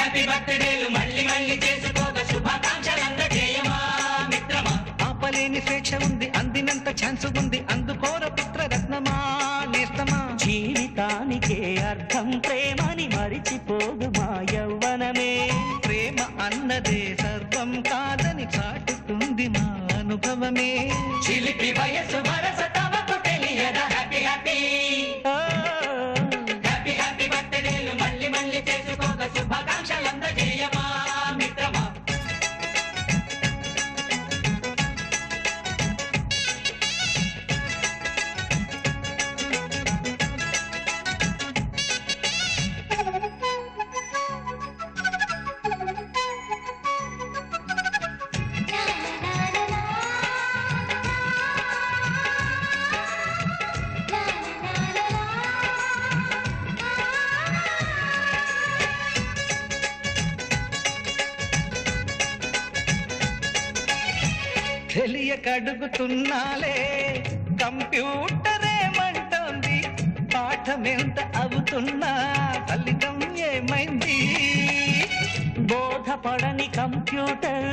Happy బర్త్డేలు మళ్ళీ మళ్ళీ చేసుకోక శుభాకాంక్షలందజేయమా మిత్రమా. ఆపలేని స్వేచ్ఛ ఉంది, అందినంత ఛాన్స్ ఉంది, అందుకోర పుత్రరత్నమా నేస్తమా. జీవితానికే అర్థం ప్రేమని మరిచిపోదు మా యవ్వనమే. ప్రేమ అన్నదే సర్వం కాదని చాటుతుంది మా అనుభవమే. చిలిపి వయసు వరస తమకు తెలియదా హ్యాపీ హ్యాపీ హ్యాపీ హ్యాపీ బర్త్డేలు మళ్ళీ మళ్ళీ చేసుకోక శుభాకాంక్షలందజేయమా మిత్రమా. తెలియకడుగుతున్నాలే కంప్యూటరేమంటోంది, పాఠమెంత అవుతున్నా ఫలితం ఏమైంది. బోధపడని కంప్యూటర్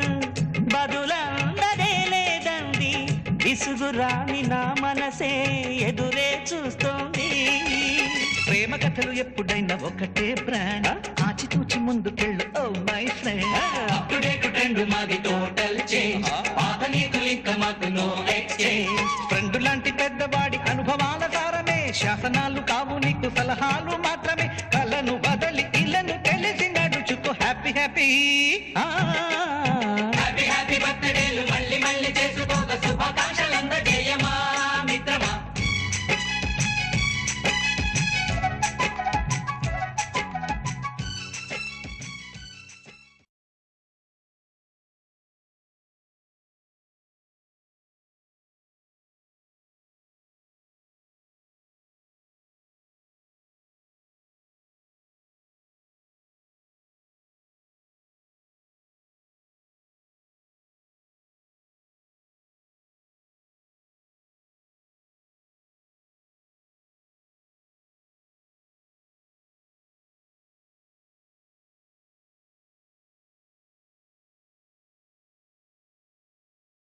బదులందదే లేదండి. విసుగురాని నా మనసే ఎదురే చూస్తోంది. ప్రేమ కథలు ఎప్పుడైనా ఒకటే బ్రాండ్, ఆచితూచి ముందుకెళ్ళు oh my friend. Up to date trend మాది టోటల్ చేంజ్, పాత నీతులు ఇంకా మాకు నో ఎక్స్చేంజ్. ఫ్రెండ్ లాంటి పెద్దవాడి అనుభవాల సారమే శాసనాలు కావు నీకు సలహాలు మా